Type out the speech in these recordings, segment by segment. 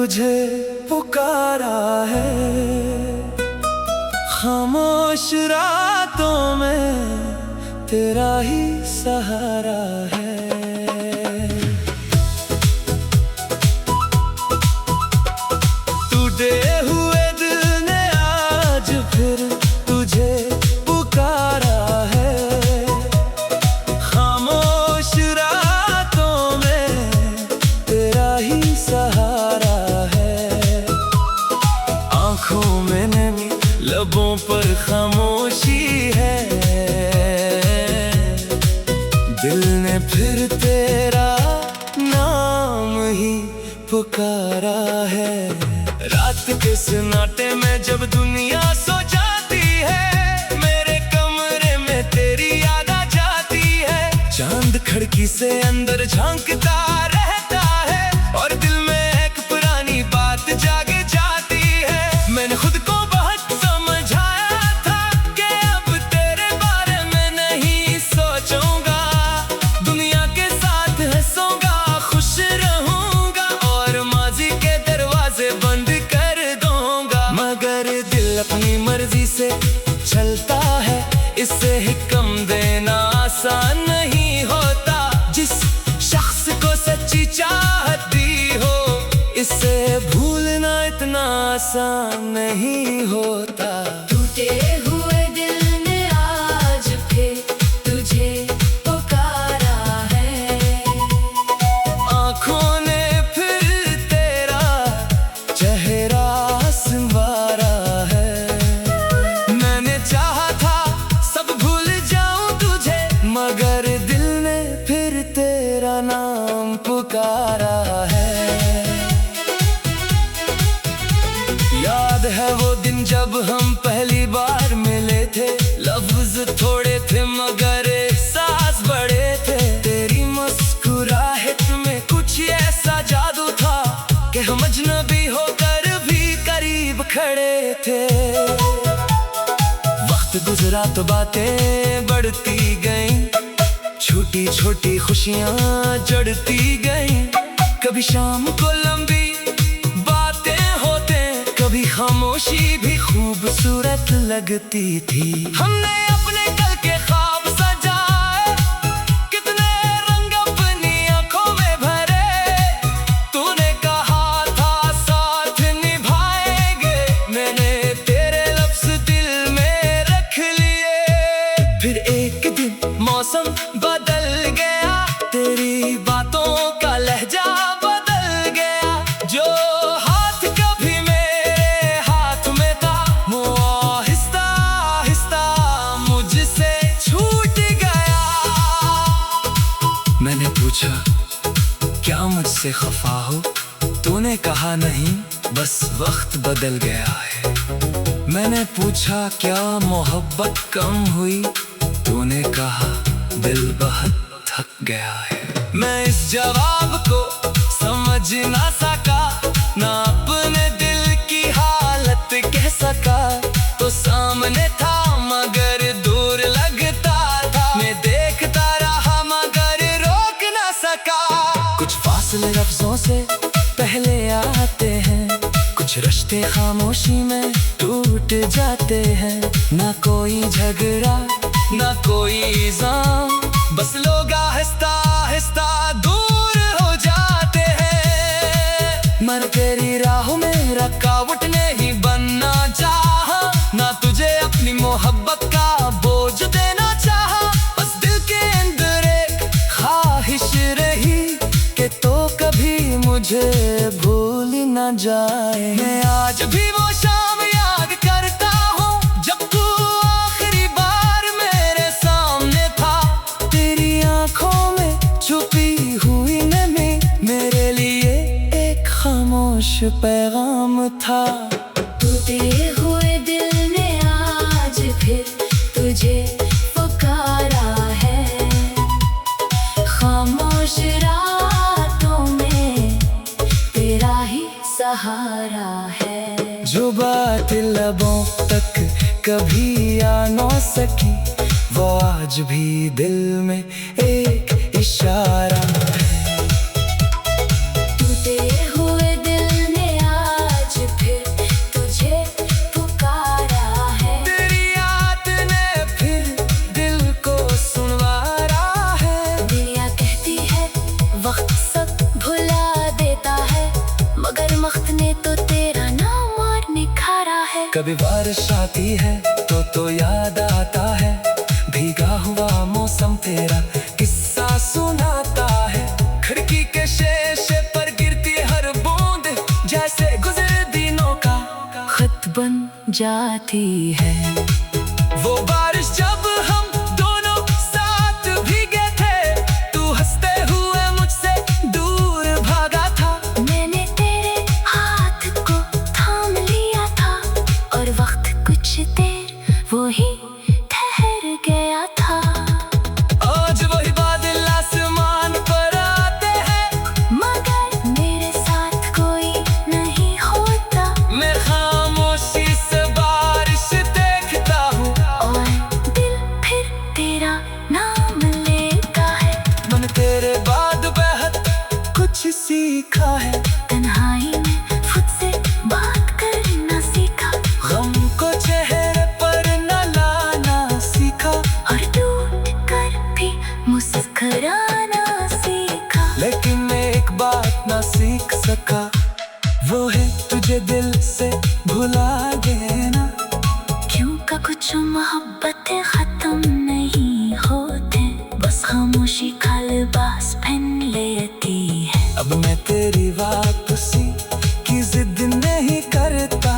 तुझे पुकारा है। खामोश रातों में तेरा ही सहारा है। टूटे हुए दिल ने आज फिर तुझे पुकारा है। खामोश रातों में तेरा ही सहारा है। आँखों में नमी, लबों पर खामोशी है। दिल ने फिर तेरा नाम ही पुकारा है। रात के सन्नाटे में जब दुनिया सो जाती है, मेरे कमरे में तेरी याद आ जाती है। चांद खिड़की से अंदर झांकता रहता है और दिल में एक पुरानी बात जाग जाती है। मैंने खुद को बहुत समझाया था कि अब तेरे बारे में नहीं सोचूंगा। दुनिया के साथ हंसूंगा, खुश रहूंगा और माजी के दरवाजे बंद कर दूंगा। मगर दिल अपनी मर्जी से चलता है, इससे हिक्म देना आसान नहीं होता। जिस शख्स को सच्ची चाहत दी हो, इसे भूलना इतना आसान नहीं होता। टूटे हुए दिल ने आज फिर तुझे पुकारा है। आँखों ने फिर तेरा चेहरा संवारा है। मैंने चाहा था सब भूल जाऊं तुझे, मगर दिल ने फिर तेरा नाम पुकारा है। याद है वो दिन जब हम पहली बार मिले थे। लफ्ज थोड़े थे मगर एहसास बड़े थे। तेरी मुस्कुराहट में कुछ ऐसा जादू था कि हम अजनबी होकर भी करीब खड़े थे। वक्त गुजरा तो बातें बढ़ती गईं, छोटी छोटी खुशियां जड़ती गईं। कभी शाम को लंबी बातें होते, कभी खामोशी भी खूबसूरत लगती थी। हमने अपने कल के ख्वाब सजाए, कितने रंग अपनी आंखों में भरे। तूने कहा था साथ निभाएंगे, मैंने तेरे लफ्ज़ दिल में रख लिए। फिर एक दिन मौसम बदल गया, तेरी बातों का लहजा बदल गया। जो हाथ कभी मेरे हाथ में था, वो आहिस्ता आहिस्ता मुझसे छूट गया। मैंने पूछा क्या मुझसे खफा हो, तूने कहा नहीं बस वक्त बदल गया है। मैंने पूछा क्या मोहब्बत कम हुई, तूने कहा दिल बहुत थक गया है। मैं इस जवाब को समझ ना सका, ना अपने दिल की हालत कह सका। तो सामने था मगर दूर लगता था, मैं देखता रहा मगर रोक ना सका। कुछ फासले लफ्जों से पहले आते हैं, कुछ रिश्ते खामोशी में टूट जाते हैं। ना कोई झगड़ा ना कोई इल्जाम, बस लोग आहिस्ता आहिस्ता दूर हो जाते हैं। मर तेरी राहों में रुकावट नहीं बनना चाहा, ना तुझे अपनी मोहब्बत का बोझ देना चाहा। बस दिल के अंदर एक ख्वाहिश रही कि तो कभी मुझे भूल ना जाए। मैं आज भी वो शाम याद करता हूँ जब तू आखिरी बार मेरे सामने था। तेरी आंखों में छुपी हुई नमी मेरे लिए एक खामोश पैगाम था। टूटे हुए दिल ने आज फिर तुझे पुकारा है। खामोश रातों में तेरा ही सहारा है। जो बात लबों तक कभी आ न सकी, वो आज भी दिल में एक इशारा है। टूटे हुए दिल ने कभी बारिश आती है तो याद आता है, भीगा हुआ मौसम तेरा किस्सा सुनाता है। खिड़की के शीशे पर गिरती हर बूंद जैसे गुजरे दिनों का खत बन जाती है। वो बारिश जब हम दोनों साथ भीगे थे, तू हंसते हुए मुझसे दूर भागा था। मैंने तेरे हाथ को थाम लिया था और वक्त कुछ देर वो ही ठहर गया था। आज वही बादल आसमान पर आते हैं, मगर मेरे साथ कोई नहीं होता। मैं खामोशी से बारिश देखता हूँ और दिल फिर तेरा नाम लेता है। मैंने तेरे बाद बेहद कुछ सीखा है, तन्हाई में खुद से बात करना सीखा गम को चेहरे पर न लाना सीखा, और टूट कर भी मुस्कुराना सीखा। लेकिन मैं एक बात ना सीख सका, वो है तुझे दिल से भुला देना। क्यों का कुछ मोहब्बतें खत्म नहीं होते, बस खामोशी का लिबास पहन लेती है। अब मैं तेरी वापसी की जिद नहीं करता,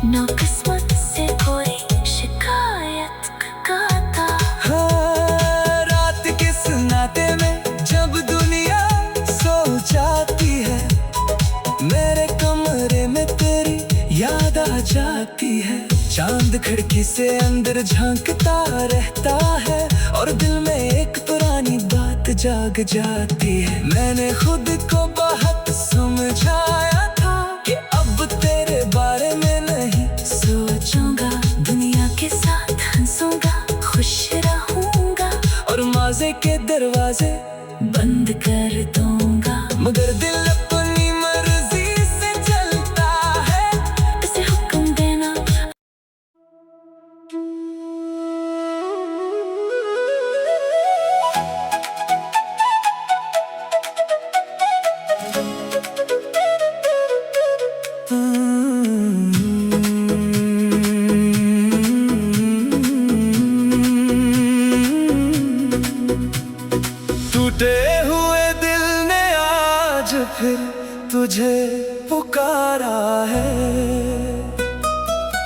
न किस्मत से कोई शिकायत गाता। हाँ, रात के सन्नाटे में जब दुनिया सो जाती है, मेरे कमरे में तेरी याद आ जाती है। चांद खिड़की से अंदर झांकता रहता है और दिल में एक पुरानी बात जाग जाती है। मैंने खुद को बहुत समझाया था कि अब तेरे बारे में नहीं सोचूंगा, दुनिया के साथ हंसूंगा, खुश रहूंगा और मजे के दरवाजे बंद कर दूंगा। मगर दिल अपनी मर्जी से चलता है, इसे हुक्म देना। टूटे हुए दिल ने आज फिर तुझे पुकारा है।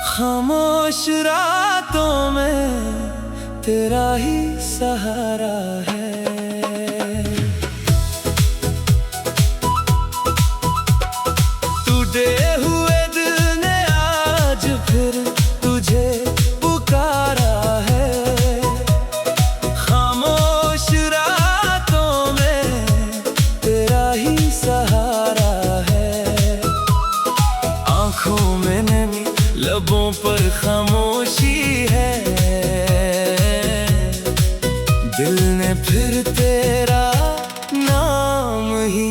खामोश रातों में तेरा ही सहारा है। टूटे हुए दिल ने आज फिर तुझे पुकारा है। खामोश रातों में तेरा ही सहारा है। आँखों में नमी, लबों पर खामोशी है, दिल ने फिर तेरा नाम ही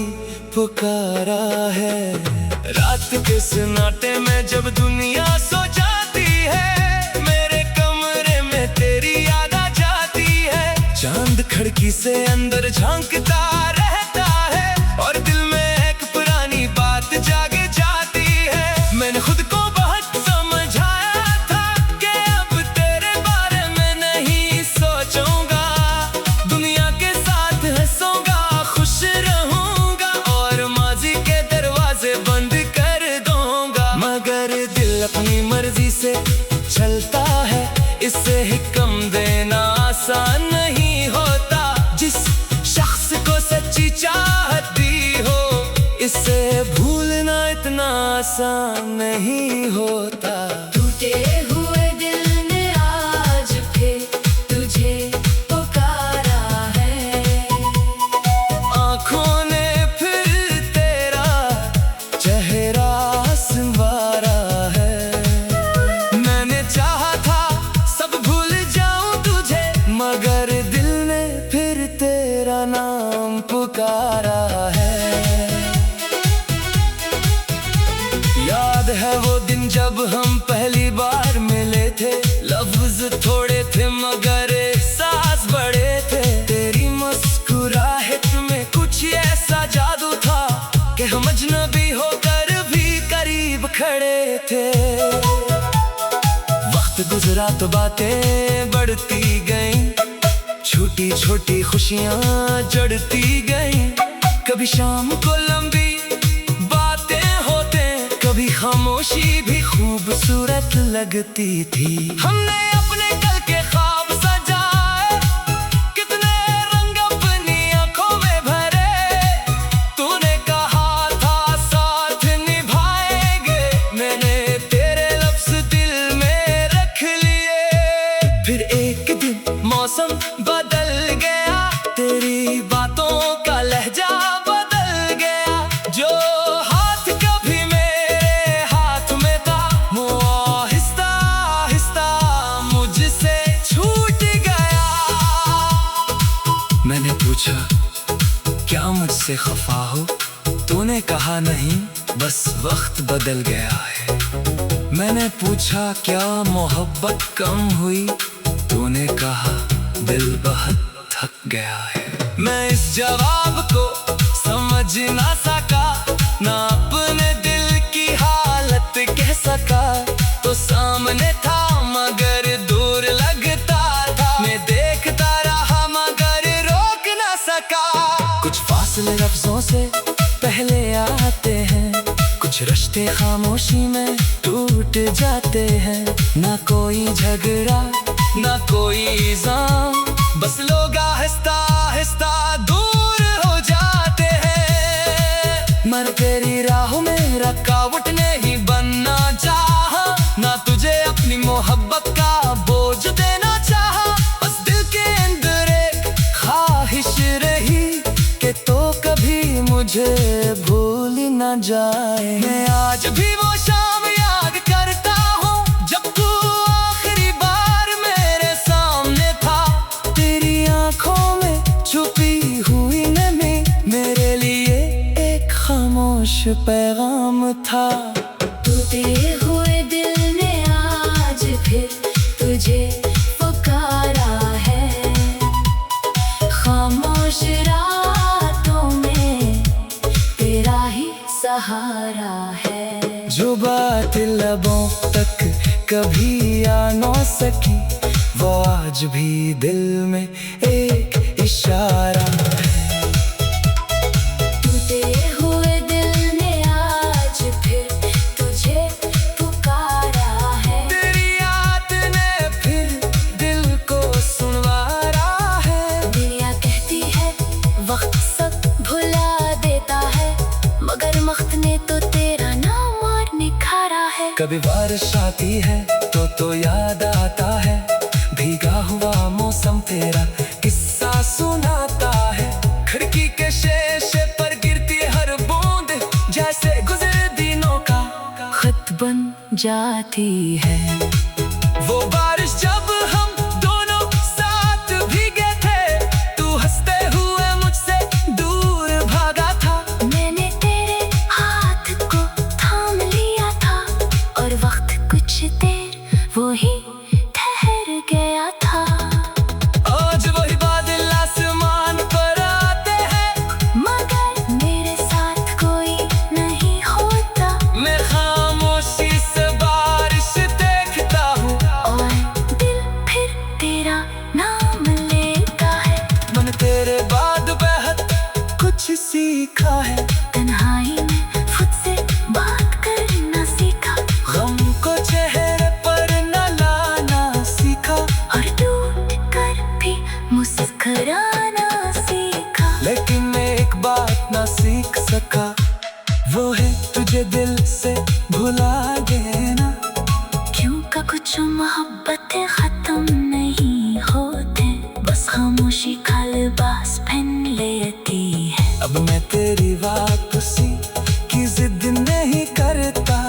पुकारा है। रात के सन्नाटे में जब दुनिया सो जाती है, मेरे कमरे में तेरी याद आ जाती है। चांद खिड़की से अंदर झांकता रहता है और दिल में एक पुरानी बात जाग जाती है। मैंने खुद को बहुत समझाया था कि अब तेरे बारे में नहीं सोचूंगा, दुनिया के साथ हंसूंगा, खुश रहूंगा और माजी के दरवाजे बंद कर दूंगा। मगर दिल अपनी मर्जी से चलता है, इससे हिक्म देना आसान नहीं होता। जिस शख्स को सच्ची चाहती हो, इसे भूलना इतना आसान नहीं होता। टूटे हुए दिल ने आज फिर तुझे पुकारा है। आँखों ने फिर तेरा चेहरा संवारा है। मैंने चाहा था सब भूल जाऊं तुझे, मगर दिल ने फिर तेरा नाम पुकारा है। याद है वो दिन जब हम पहली बार वक्त गुजरा तो बातें बढ़ती गईं, छोटी छोटी खुशियां जड़ती गईं। कभी शाम को लंबी बातें होते, कभी खामोशी भी खूबसूरत लगती थी। हमने अपने कल के ख्वाब सजाए, कितने रंग अपनी आंखों में भरे। तूने कहा था साथ निभाएंगे, मैंने तेरे लफ्ज़ दिल में रख लिए। फिर एक दिन मौसम बदल गया, तेरी बातों का लहजा बदल गया। जो हाथ कभी मेरे हाथ में था, वो आहिस्ता आहिस्ता मुझसे छूट गया। मैंने पूछा क्या मुझसे खफा हो, तूने कहा नहीं बस वक्त बदल गया है। मैंने पूछा क्या मोहब्बत कम हुई, तूने कहा दिल बहुत थक गया है। मैं इस जवाब को समझ ना सका, ना अपने दिल की हालत कह सका। तो सामने था मगर दूर लगता था, मैं देखता रहा मगर रोक ना सका। कुछ फासले लफ्जों से पहले आते हैं, कुछ रिश्ते खामोशी में टूट जाते हैं। ना कोई झगड़ा ना कोई इल्जाम, बस लोग आहिस्ता आहिस्ता दूर हो जाते हैं। मर तेरी राहों में रुकावट नहीं बनना चाहा, ना तुझे अपनी मोहब्बत का बोझ देना चाहा। बस दिल के अंदर एक ख्वाहिश रही कि तो कभी मुझे भूल न जाए। मैं आज भी वो शाम याद करता हूँ जब तू आखिरी बार मेरे सामने था। तेरी आंखों में छुपी हुई नमी मेरे लिए एक खामोश पैगाम था। टूटे हुए दिल ने आज फिर तुझे पुकारा है, खामोश रातों में तेरा ही सहारा है। जो बात लबों तक कभी आ न सकी, वो आज भी दिल में एक इशारा है। टूटे हुए दिल ने आज फिर तुझे पुकारा है, तेरी याद ने फिर दिल को सुनवारा है। दुनिया कहती है वक्त सब भुला देता है, मगर वक्त ने तो तेरा नाम और निखारा है। कभी बारिश आती है तो याद आता है, भीगा हुआ मौसम तेरा किस्सा सुनाता है। खिड़की के शीशे पर गिरती हर बूंद जैसे गुजरे दिनों का खत बन जाती है। वो बारिश जब हम दोनों साथ भीगे थे, तू हंसते हुए मुझसे दूर भागा था। मैंने तेरे हाथ को थाम लिया था, और वक्त कुछ देर वो ही ठहर गया था। आज वही बादल आसमान पर आते हैं, मगर मेरे साथ कोई नहीं होता, मैं खामोशी से बारिश देखता हूँ। और दिल फिर तेरा नाम लेता है। मैंने तेरे बाद बेहद कुछ सीखा है, तन्हाई में खुद से बात करना सीखा, गम को चेहरे पर न लाना सीखा। और टूट कर भी मुस्कुराना सीखा। लेकिन एक बात ना सीख सका, वो है तुझे दिल से भुला देना। क्यों का कुछ मोहब्बतें खत्म नहीं होते, बस खामोशी का लिबास पहन लेती है। अब मैं तेरी वापसी की जिद नहीं करता,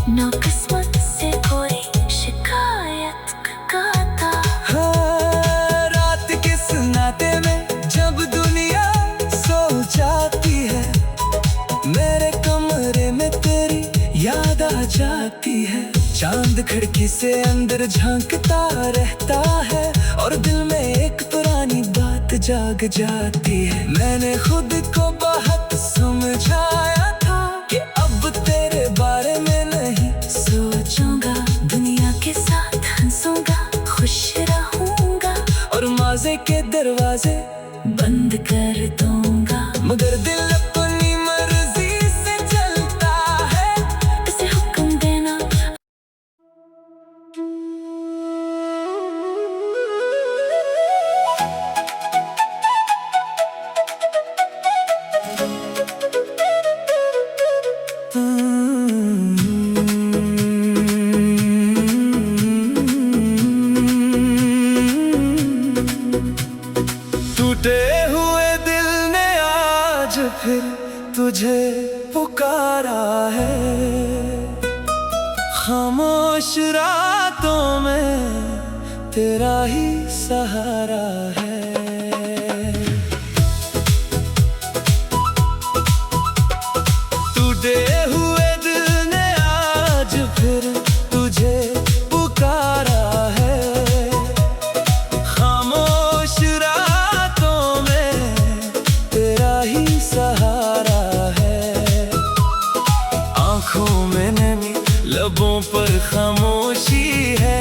ना किस्मत से कोई शिकायत गाता। हाँ, रात के सन्नाटे में जब दुनिया सो जाती है, मेरे कमरे में तेरी याद आ जाती है। चांद खिड़की से अंदर झांकता रहता है, और दिल में एक पुरानी बात जाग जाती है। मैंने खुद को बहुत समझाया था कि अब तेरे बारे में नहीं सोचूंगा। दुनिया के दरवाजे बंद कर दूंगा, मगर दिल अपनी मर्जी से चलता है। इसे हुक्म देना। टूटे हुए दिल ने आज फिर तुझे पुकारा है। खामोश रातों में तेरा ही सहारा है। टूटे हुए दिल ने आज फिर तुझे पुकारा है। खामोश रातों में तेरा ही सहारा है। आँखों में नमी, लबों पर खामोशी है।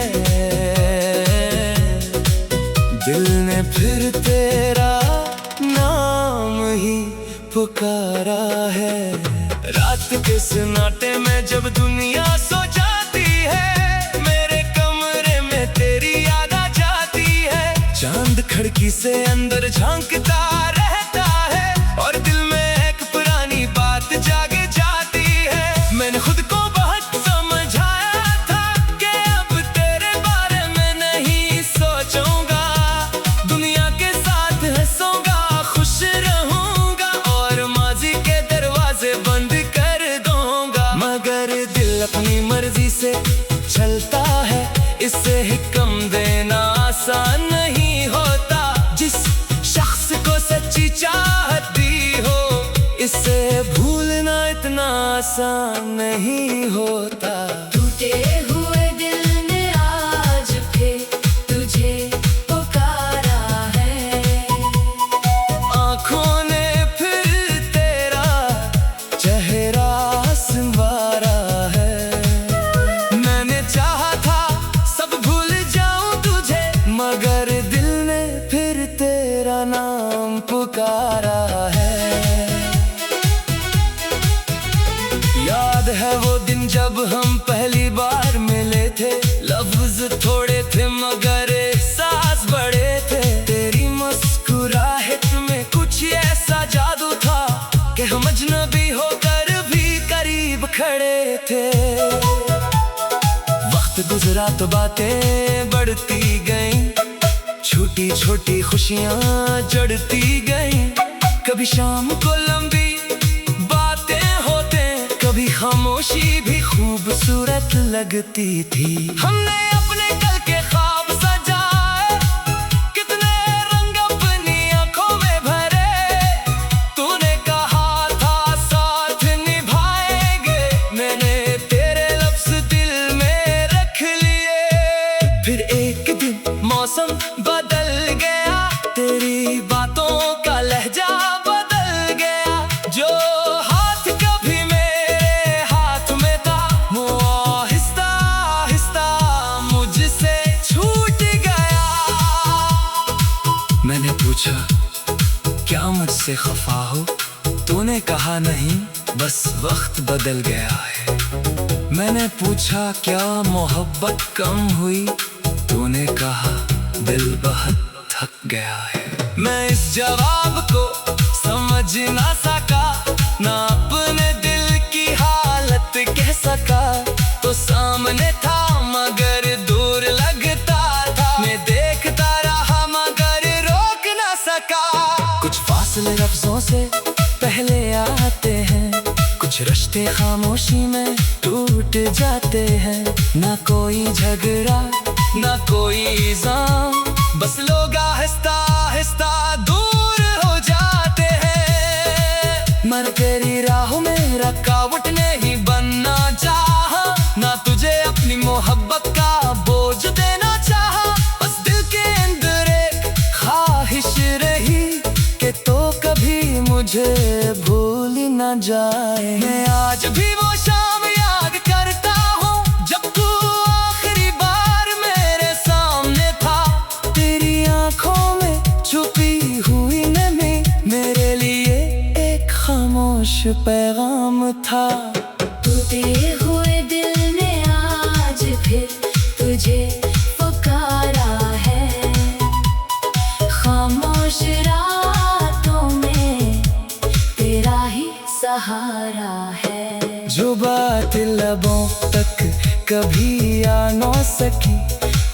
दिल ने फिर तेरा नाम ही पुकारा है। रात के सन्नाटे में जब दुनिया सो जाती है, मेरे कमरे में तेरी याद आ जाती है। चांद खिड़की से अंदर झांकता रहता है और दिल में एक पुरानी बात जाग जाती है। मैंने खुद को बहुत समझाया था कि अब तेरे बारे में नहीं सोचूंगा। दुनिया के साथ हंसूंगा, खुश रहूंगा और माजी के दरवाजे बंद कर दूंगा। मगर दिल अपनी मर्जी से चलता है, इससे हुक्म देना आसान नहीं होता। जिस शख्स को सच्ची चाहती हो, इसे भूलना इतना आसान नहीं होता। टूटे हुए दिल ने आज फिर तुझे पुकारा है। आँखों ने फिर तेरा चेहरा संवारा है। मैंने चाहा था सब भूल जाऊं तुझे, मगर दिल ने फिर तेरा नाम पुकारा है। याद है वो दिन जब हम पहली बार मिले थे। लफ्ज थोड़े थे मगर एहसास बड़े थे। तेरी मुस्कुराहट में कुछ ऐसा जादू था कि हम अजनबी होकर भी करीब खड़े थे। वक्त गुजरा तो बातें बढ़ती गईं, छोटी छोटी खुशियां जड़ती गईं। कभी शाम को लंबी बातें होते, कभी खामोशी भी खूबसूरत लगती थी। हमने अपने कल के ख्वाब सजाए, कितने रंग अपनी आंखों में भरे। तूने कहा था साथ निभाएंगे, मैंने तेरे लफ्ज़ दिल में रख लिए। फिर एक दिन मौसम बदल गया, तेरी बातों का लहजा बदल गया। जो हाथ कभी मेरे हाथ में था, वो आहिस्ता आहिस्ता मुझसे छूट गया। मैंने पूछा क्या मुझसे खफा हो, तूने कहा नहीं बस वक्त बदल गया है। मैंने पूछा क्या मोहब्बत कम हुई, तूने कहा दिल बहुत थक गया है। मैं इस जवाब को समझ ना सका, ना अपने दिल की हालत कह सका। तो सामने था मगर दूर लगता था, मैं देखता रहा मगर रोक ना सका। कुछ फासले लफ्जों से पहले आते हैं, कुछ रिश्ते खामोशी में टूट जाते हैं। ना कोई झगड़ा ना कोई इल्जाम, बस लोग आहिस्ता आहिस्ता दूर हो जाते हैं। मर तेरी राहों में रुकावट नहीं बनना चाहा, ना तुझे अपनी मोहब्बत का बोझ देना चाहा। बस दिल के अंदर एक ख्वाहिश रही कि तो कभी मुझे भूल न जाए। मैं आज भी वो शाम याद करता हूँ जब तू आखिरी बार मेरे सामने था। तेरी आंखों में छुप पैगाम था। टूटे हुए दिल ने आज फिर तुझे पुकारा है। खामोश रातों में तेरा ही सहारा है। जो बात लबों तक कभी आ न सकी,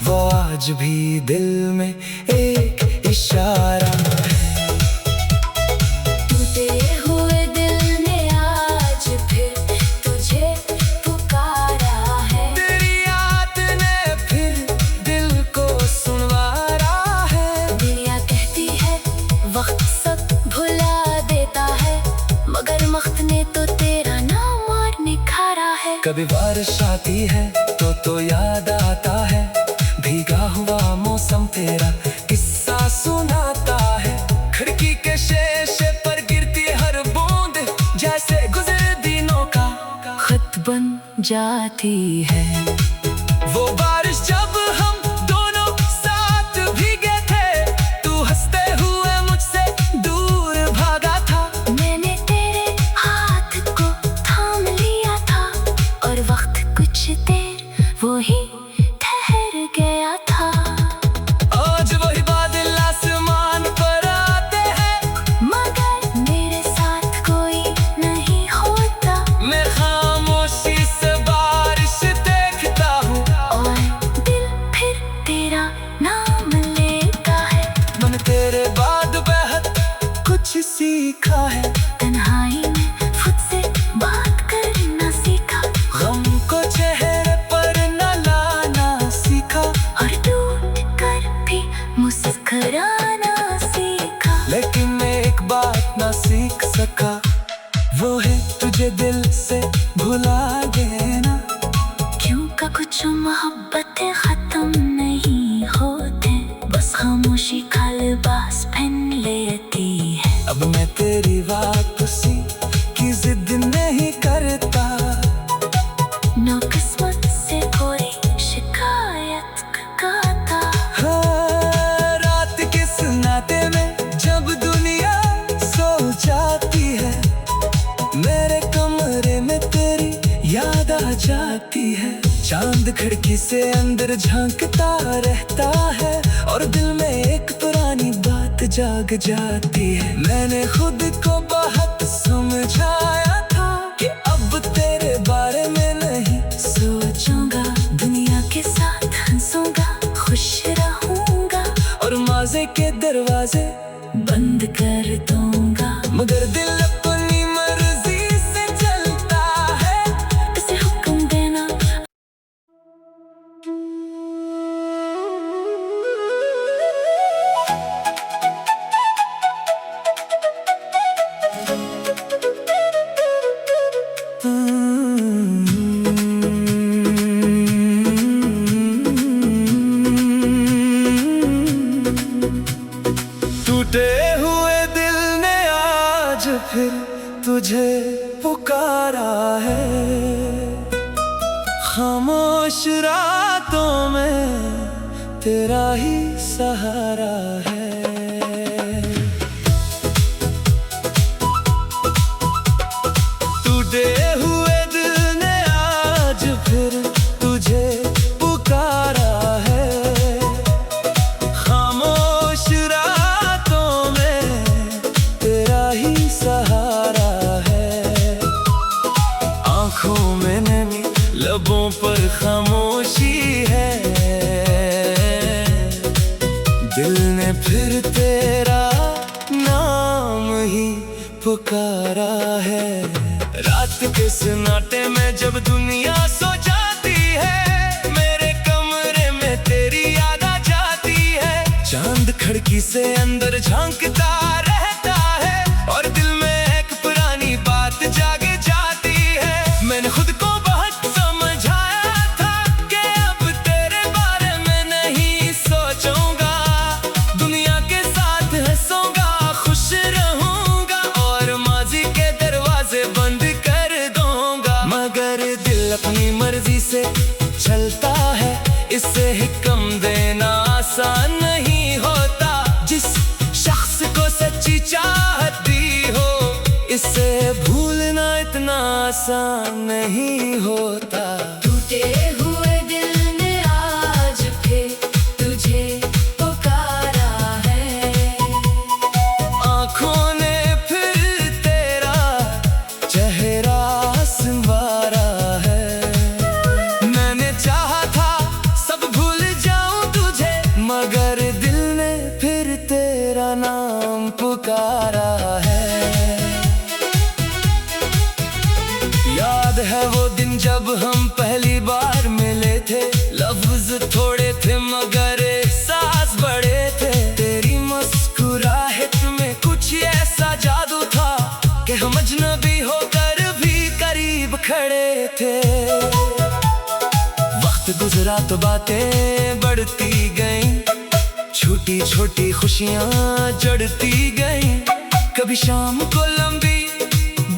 वो आज भी दिल में एक इशारा है। टूटे हुए दिल ने आज फिर तुझे पुकारा है। तेरी याद ने फिर दिल को सुनवारा है। दुनिया कहती है वक्त सब भुला देता है, मगर वक्त ने तो तेरा नाम और निखारा है। कभी बारिश आती है तो याद आता है, भीगा हुआ मौसम तेरा किस्सा सुनाता है। खिड़की के शीशे पर गिरती हर बूंद जैसे गुजरे दिनों का खत बन जाती है। वो बारिश जब हम दोनों साथ भीगे थे, तू हंसते हुए मुझसे दूर भागा था। मैंने तेरे हाथ को थाम लिया था, और वक्त कुछ देर वो ही ठहर गया था। आज वही बादल आसमान पर आते हैं, मगर मेरे साथ कोई नहीं होता। मैं खामोशी से बारिश देखता हूँ, और दिल फिर तेरा नाम लेता है। मैंने तेरे बाद बेहद कुछ सीखा है। तन्हाई में खुद से बात करना सीखा, गम को चेहरे पर न लाना सीखा, और टूट कर भी मुस्कुराना सीखा। लेकिन मैं एक बात ना सीख सका, वो है तुझे दिल से भुला देना। क्यों का कुछ मोहब्बतें खत्म नहीं होते, बस खामोशी का लिबास पहन लेती है। अब मैं तेरी वापसी की जिद नहीं करता, ना किस्मत से कोई शिकायत गाता। हाँ, रात के सन्नाटे में जब दुनिया सो जाती है, मेरे कमरे में तेरी याद आ जाती है। चांद खिड़की से अंदर झांकता रहता है, और दिल में एक पुरानी बात जाग जाती है। मैंने खुद को बहुत समझाया था कि अब तेरे बारे में नहीं सोचूंगा, दुनिया के साथ हंसूंगा, खुश रहूंगा, और मजे के दरवाजे बंद कर दूंगा। मगर दिल अपनी मर्जी से चलता है। इसे हुक्म देना टूटे हुए दिल ने आज फिर तुझे पुकारा है। खामोश रातों में तेरा ही सहारा है। टूटे हुए दिल ने आज फिर तुझे पुकारा है। खामोश रातों में तेरा ही सहारा है। आँखों में नमी, लबों पर खामोशी है। दिल ने फिर तेरा नाम ही पुकारा है। रात के सन्नाटे में जब दुनिया सो जाती है, मेरे कमरे में तेरी याद आ जाती है। चांद खिड़की से अंदर झांकता रहता है, और दिल में एक पुरानी बात जाग जाती है। मैंने खुद को बहुत समझाया था कि अब तेरे बारे में नहीं सोचूंगा, दुनिया के साथ हंसूंगा, खुश रहूंगा, और माजी के दरवाजे बंद कर दूंगा। मगर दिल अपनी मर्जी से चलता है, इसे हुक्म देना आसान नहीं होता। जिस शख्स को सच्ची चाहती हो, इसे भूल आसान नहीं होता। टूटे हुए दिल ने आज फिर तुझे पुकारा है। आँखों ने फिर तेरा चेहरा संवारा है। मैंने चाहा था सब भूल जाऊं तुझे, मगर दिल ने फिर तेरा नाम पुकारा है। याद है वो दिन जब हम पहली बार मिले थे, लफ्ज थोड़े थे मगर एहसास बड़े थे। तेरी मुस्कुराहट में कुछ ऐसा जादू था कि हम अजनबी होकर भी करीब खड़े थे। वक्त गुजरा तो बातें बढ़ती गईं, छोटी छोटी खुशियां जड़ती गईं। कभी शाम को लंबी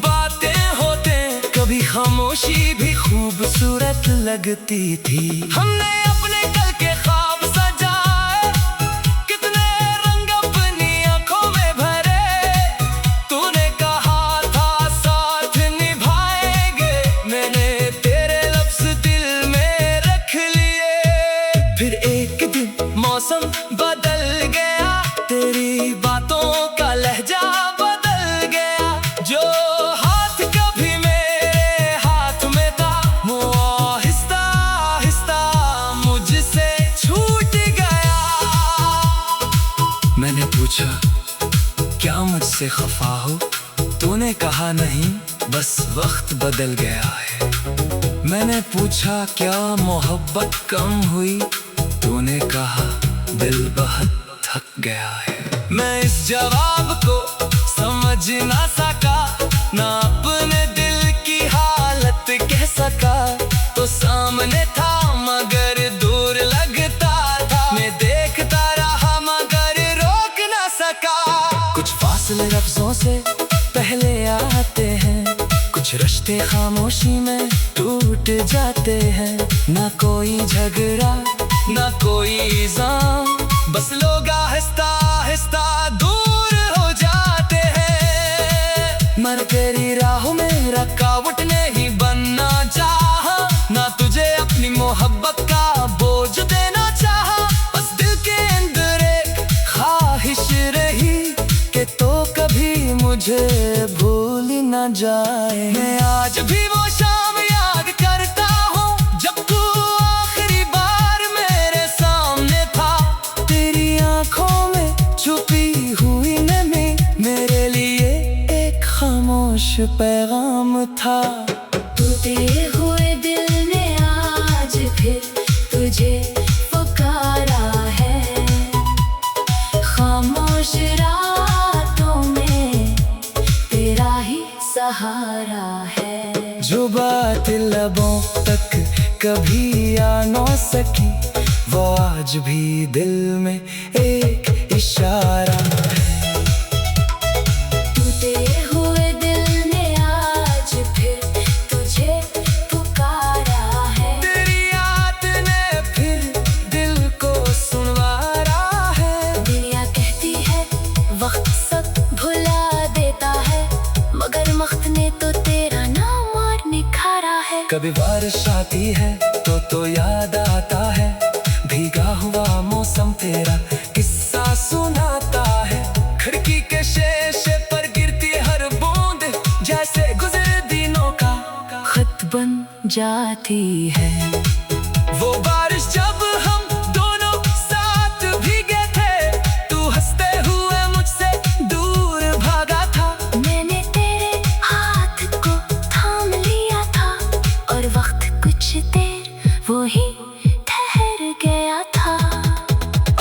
बातें होते, कभी खामोशी भी खूबसूरत लगती थी। हमने अपने कल के ख्वाब सजाए, कितने रंग अपनी आंखों में भरे। तूने कहा था साथ निभाएंगे, मैंने तेरे लफ्ज दिल में रख लिए। फिर एक दिन मौसम बदल गया, तेरी बातों का लहजा बदल गया। जो हाथ कभी मेरे हाथ में था, वो आहिस्ता आहिस्ता मुझसे छूट गया। मैंने पूछा क्या मुझसे खफा हो, तूने कहा नहीं बस वक्त बदल गया है। मैंने पूछा क्या मोहब्बत कम हुई, तूने कहा दिल बहुत थक गया है। मैं इस जवाब को समझ ना सका, ना अपने दिल की हालत कह सका। तो सामने था मगर दूर लगता था, मैं देखता रहा मगर रोक ना सका। कुछ फासले लफ्जों से पहले आते हैं, कुछ रिश्ते खामोशी में टूट जाते हैं। ना कोई झगड़ा ना कोई इल्जाम, बस लोग आहिस्ता आहिस्ता दूर हो जाते हैं। मर तेरी राहों में रुकावट नहीं बनना चाहा, ना तुझे अपनी मोहब्बत का बोझ देना चाहा। बस दिल के अंदर एक ख्वाहिश रही कि तो कभी मुझे भूल ना जाए। मैं आज भी वो शाम याद करता हूँ जब तू आखिरी बार मेरे सामने था। तेरी आंखों में छुपी हुई नमी मेरे लिए एक खामोश पैगाम था। टूटे हुए दिल ने आज फिर तुझे पुकारा है। खामोश रातों में तेरा ही सहारा है। जो बात लबों तक कभी आ न सकी, वो आज भी दिल में एक इशारा है। टूटे हुए दिल ने आज फिर तुझे पुकारा है। तेरी याद ने फिर दिल को सुनवारा है। दुनिया कहती है वक्त सब भुला देता है, मगर वक्त ने तो तेरा नाम और निखारा है। कभी बारिश आती है तो याद आता है, भीगा हुआ मौसम तेरा किस्सा सुनाता है। खिड़की के शीशे पर गिरती हर बूंद जैसे गुजरे दिनों का खत बन जाती है। वो बारिश जब हम दोनों साथ भीगे थे, तू हंसते हुए मुझसे दूर भागा था। मैंने तेरे हाथ को थाम लिया था, और वक्त कुछ देर वो ही ठहर गया था।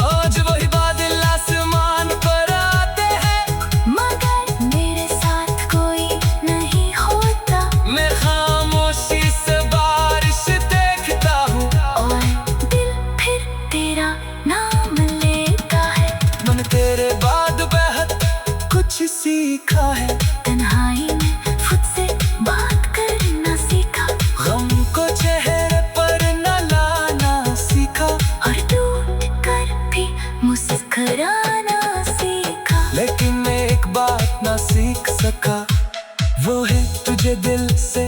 आज वही बादल आसमान पर आते हैं, मगर मेरे साथ कोई नहीं होता। मैं खामोशी से बारिश देखता हूँ, और दिल फिर तेरा नाम लेता है। मैंने तेरे बाद बेहद कुछ सीखा है। तन्हाई में खुद से बात करना सीखा, गम को चेहरे पर न लाना सीखा, और टूट कर भी मुस्कुराना सीखा। लेकिन मैं एक बात ना सीख सका, वो है तुझे दिल से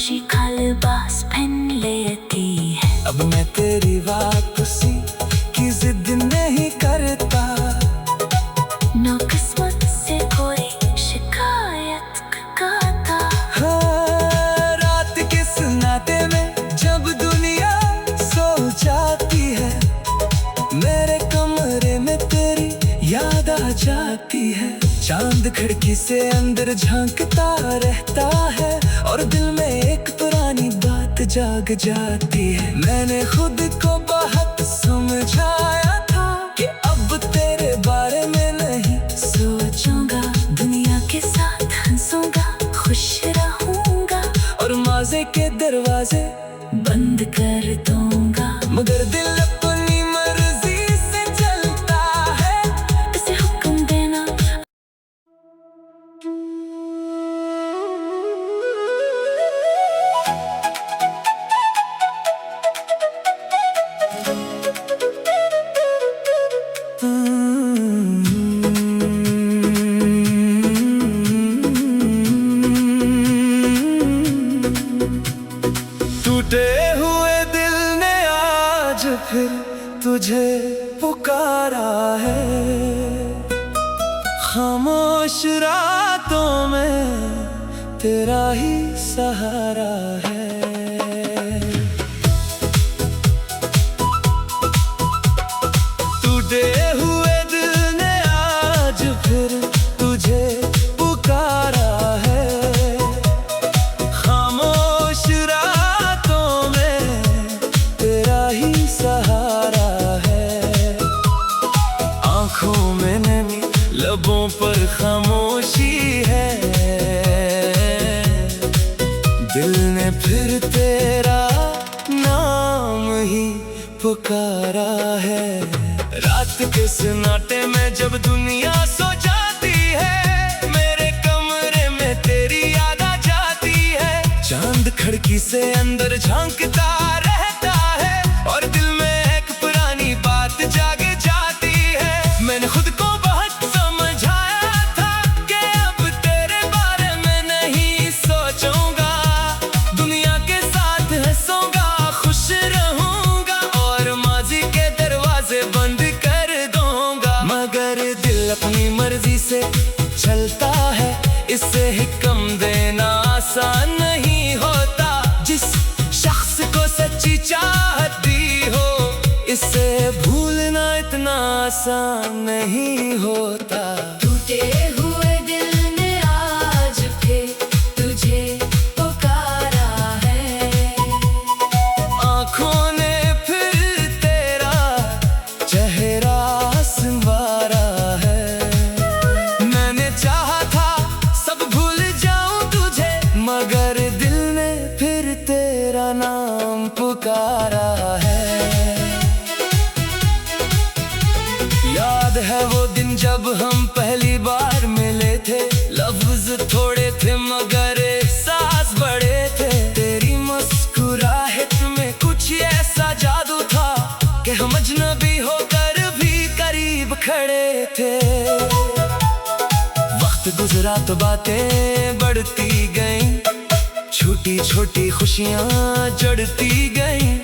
खामोशी का लिबास पहन लेती है। अब मैं तेरी वापसी की जिद नहीं करता, ना किस्मत से कोई शिकायत गाता। हाँ, रात के सन्नाटे में जब दुनिया सो जाती है, मेरे कमरे में तेरी याद आ जाती है। चांद खिड़की से अंदर झांकता रहता है और दिल में एक पुरानी बात जाग जाती है। मैंने खुद को बहुत समझाया था कि अब तेरे बारे में नहीं सोचूंगा, दुनिया के साथ हंसूंगा, खुश रहूंगा और मजे के दरवाजे बंद कर दूंगा। मगर दिल अपनी मर्जी से चलता है, इसे हुक्म देना। टूटे हुए दिल ने आज फिर तुझे पुकारा है। खामोश रातों में तेरा ही सहारा है। टूटे हुए दिल ने आज फिर तुझे पुकारा है। खामोश रातों में तेरा ही सहारा है। आँखों में नमी, लबों पर खामोशी है। दिल ने फिर तेरा नाम ही पुकारा है। रात के सन्नाटे में जब दुनिया सो जाती है, मेरे कमरे में तेरी याद आ जाती है। चांद खिड़की से अंदर झांकता रहता है और दिल में एक पुरानी बात जाग जाती है। मैंने खुद को बहुत समझाया था कि अब तेरे बारे में नहीं सोचूंगा, दुनिया के साथ हंसूंगा, खुश रहूंगा और माजी के दरवाजे बंद कर दूंगा। मगर दिल अपनी मर्जी से चलता है, इससे हिक्म देना आसान नहीं होता। जिस शख्स को सच्ची चाहती हो, इसे भूलना इतना आसान नहीं होता। टूटे हुए दिल ने आज फिर तुझे पुकारा है। आँखों ने फिर तेरा चेहरा संवारा है। मैंने चाहा था सब भूल जाऊं तुझे, मगर दिल ने फिर तेरा नाम पुकारा है। याद है वो दिन जब हम पहली बार मिले थे, लफ्ज थोड़े थे मगर एहसास बड़े थे। तेरी मुस्कुराहट में कुछ ऐसा जादू था कि हम अजनबी होकर भी करीब खड़े थे। वक्त गुजरा तो बातें बढ़ती गईं, छोटी छोटी खुशियां जड़ती गईं।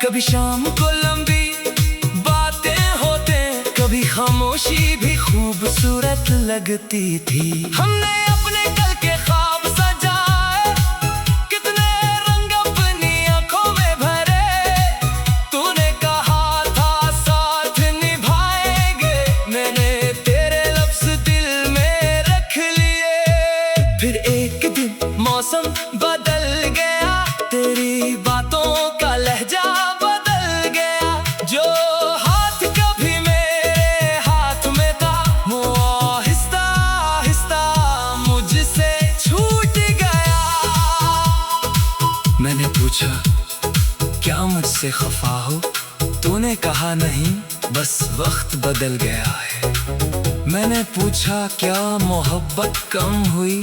कभी शाम को लंबी बातें होते, कभी खामोशी भी खूबसूरत लगती थी। हमने अपने कल के ख्वाब सजाए, कितने रंग अपनी आंखों में भरे। तूने कहा था साथ निभाएंगे, मैंने तेरे लफ्ज़ दिल में रख लिए। फिर एक दिन मौसम बदल गया, तेरी बातों का लहजा बदल गया। जो हाथ कभी मेरे हाथ में था, वो आहिस्ता आहिस्ता मुझसे छूट गया। मैंने पूछा क्या मुझसे खफा हो, तूने कहा नहीं बस वक्त बदल गया है। मैंने पूछा क्या मोहब्बत कम हुई,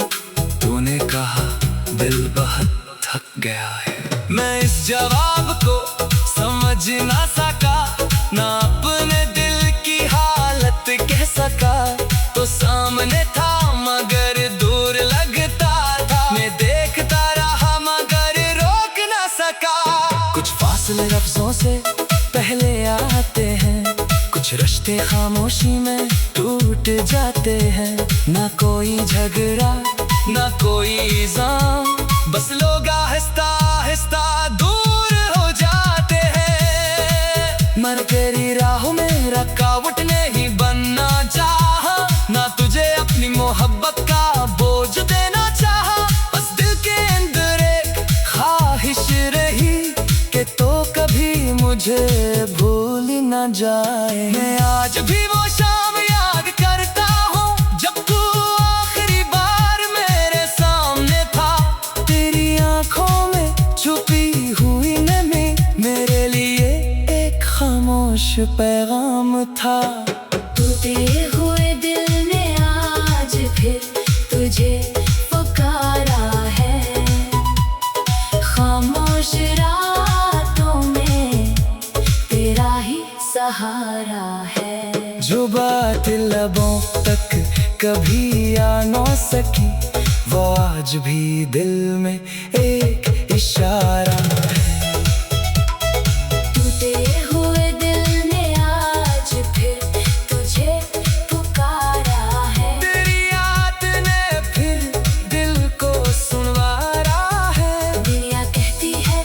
तूने कहा दिल बहुत थक गया है। मैं इस जवाब को समझ ना सका, ना अपने दिल की हालत कह सका। तो सामने था मगर दूर लगता था, मैं देखता रहा मगर दिल लफ्जों से पहले आते हैं, कुछ रिश्ते खामोशी में टूट जाते हैं। ना कोई झगड़ा ना कोई इल्जाम, बस लोग आहिस्ता आहिस्ता दूर हो जाते हैं। मर तेरी राहों में रुकावट नहीं बनना चाहा, ना तुझे अपनी मोहब्बत का बोझ देना चाहा। बस दिल के अंदर एक ख्वाहिश रही कि तो कभी मुझे भूल न जाए। मैं आज भी वो शाम याद करता हूँ जब तू आखिरी बार मेरे सामने था। तेरी आंखों में छुपी हुई नमी मेरे लिए एक खामोश पैगाम था। टूटे हुए दिल ने आज फिर तुझे पुकारा है, खामोश रातों में तेरा ही सहारा है। जो बात लबों तक कभी आ न सकी, वो आज भी दिल में एक इशारा है। टूटे हुए दिल ने आज फिर तुझे पुकारा है, तेरी याद ने फिर दिल को सुनवारा है। दुनिया कहती है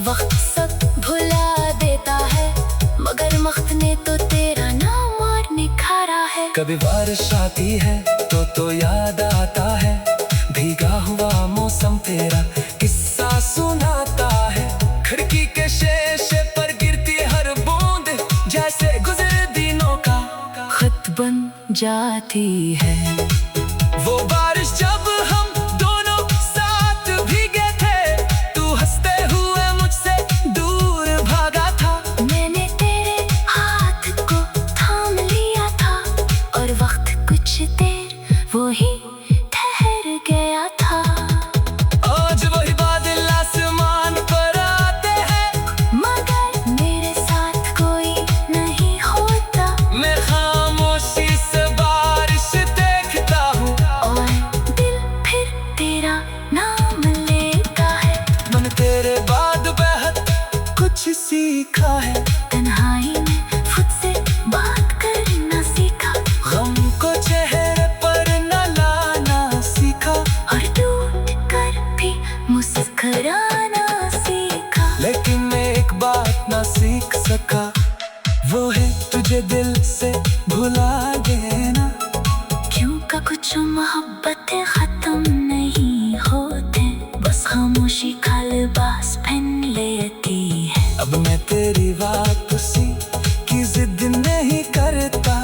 वक्त सब भुला देता है, मगर वक्त ने तो तेरा नाम और निखारा है। कभी बारिश आती है तो याद आता है, भीगा हुआ मौसम तेरा किस्सा सुनाता है। खिड़की के शीशे पर गिरती हर बूंद जैसे गुजरे दिनों का खत बन जाती है। वो बारिश जब हम दोनों साथ भीगे थे, तू हंसते हुए मुझसे दूर भागा था। मैंने तेरे हाथ को थाम लिया था, और वक्त कुछ देर वो ही ठहर गया था। आज वही बादल आसमान पर आते हैं, मगर मेरे साथ कोई नहीं होता, मैं खामोशी से बारिश देखता हूँ। और दिल फिर तेरा नाम लेता है। मैंने तेरे बाद बेहद कुछ सीखा है, तन्हाई में खुद से बात करना सीखा, गम को चेहरे पर न लाना सीखा, और टूट कर भी मुस्कुराना सीखा। लेकिन मैं एक बात ना सीख सका, वो है तुझे दिल से भुला देना। क्यों का कुछ मोहब्बतें खत्म नहीं होते, बस खामोशी का लिबास पहन लेती है। अब मैं तेरी वापसी की जिद नहीं करता,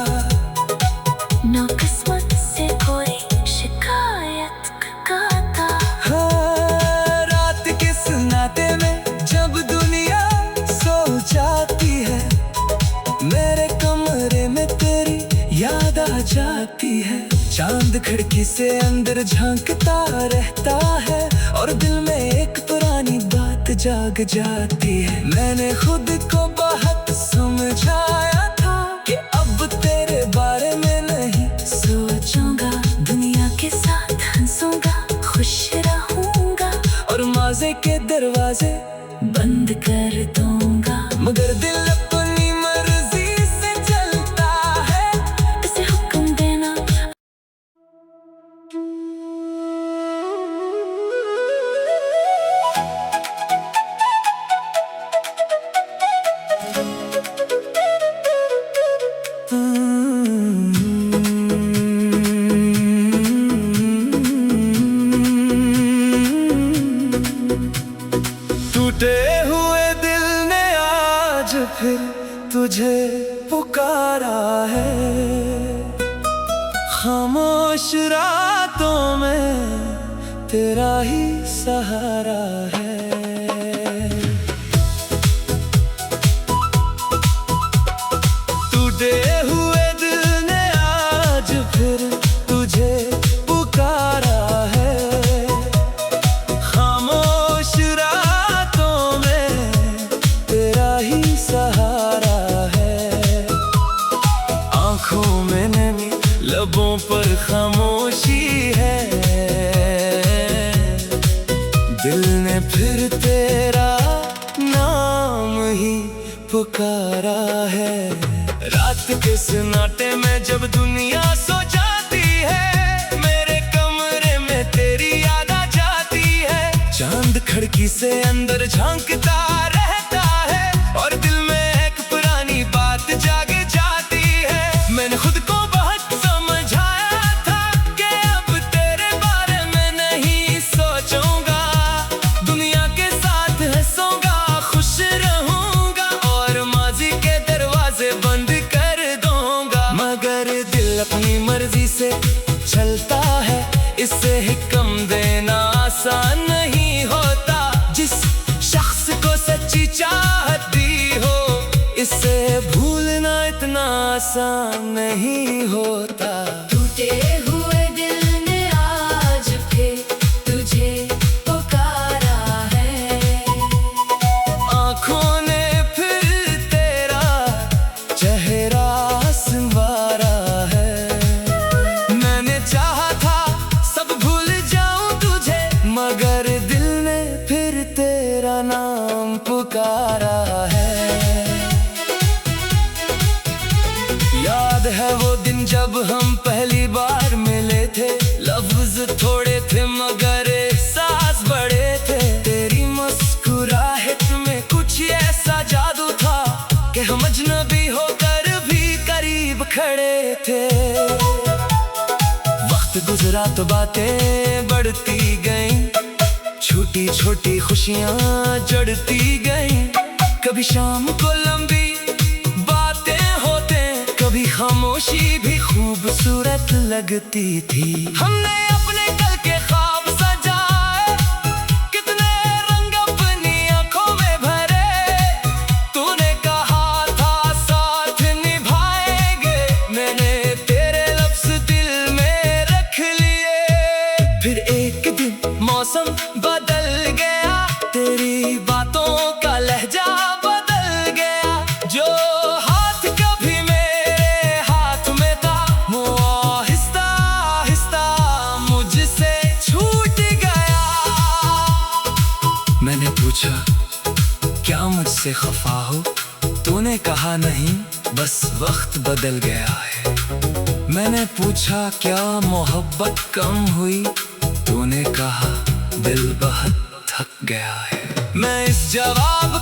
ना किस्मत से कोई शिकायत गाता। हाँ, रात के सुनाते में जब दुनिया सो जाती है, मेरे कमरे में तेरी याद आ जाती है। चांद खिड़की से अंदर झांकता रहता है, और दिल में एक पुरानी बात जाग जाती है। मैंने खुद को बहुत समझाया था कि अब तेरे बारे में नहीं सोचूंगा, दुनिया के साथ हंसूंगा, खुश रहूंगा, और माजे के दरवाजे बंद कर दूंगा। मगर दिल अपनी मर्जी से चलता है। इसे हुक्म देना टूटे हुए दिल ने आज फिर तुझे पुकारा है, खामोश रातों में तेरा ही सहारा है। टूटे हुए दिल ने आज फिर तुझे पुकारा है, खामोश रातों में तेरा ही सहारा है। आंखों में नमी, लबों पर खामोशी है, दिल ने फिर तेरा नाम पुकारा है। रात के सन्नाटे में जब दुनिया सो जाती है, मेरे कमरे में तेरी याद आ जाती है। चांद खिड़की से अंदर झांकता रहता है और दिल में एक पुरानी बात जाग जाती है। मैंने खुद को बहुत समझाया था कि अब तेरे बारे में नहीं सोचूंगा, दुनिया के साथ हंसूंगा, खुश रहूंगा और माजी के दरवाजे बंद कर दूंगा। मगर दिल अपनी मर्जी से चलता है, इससे हिक्म देना आसान नहीं होता। जिस शख्स को सच्ची चाहती हो, इसे भूलना इतना आसान नहीं होता। टूटे हुए दिल ने आज फिर तुझे पुकारा है। आँखों ने फिर तेरा चेहरा संवारा है। मैंने चाहा था सब भूल जाऊं तुझे, मगर दिल ने फिर तेरा नाम पुकारा है। याद है वो दिन जब हम पहली बार मिले थे, लफ्ज थोड़े थे मगर एहसास बड़े थे। तेरी मुस्कुराहट में कुछ ऐसा जादू था कि हम अजनबी होकर भी करीब खड़े थे। वक्त गुजरा तो बातें बढ़ती गईं, छोटी छोटी खुशियां जड़ती गईं। कभी शाम को लंबी बातें होते, कभी खामोशी भी खूबसूरत लगती थी। हमने अपने कल के ख्वाब सजाए, कितने रंग अपनी आंखों में भरे। तूने कहा था साथ निभाएंगे, मैंने तेरे लफ्ज़ दिल में रख लिए। फिर एक दिन मौसम बदल गया, तेरी बातों का लहजा बदल गया। जो हाथ कभी मेरे हाथ में था, वो आहिस्ता आहिस्ता मुझसे छूट गया। मैंने पूछा क्या मुझसे खफा हो, तूने कहा नहीं बस वक्त बदल गया है। मैंने पूछा क्या मोहब्बत कम हुई, तूने कहा दिल बहुत थक गया है। मैं इस जवाब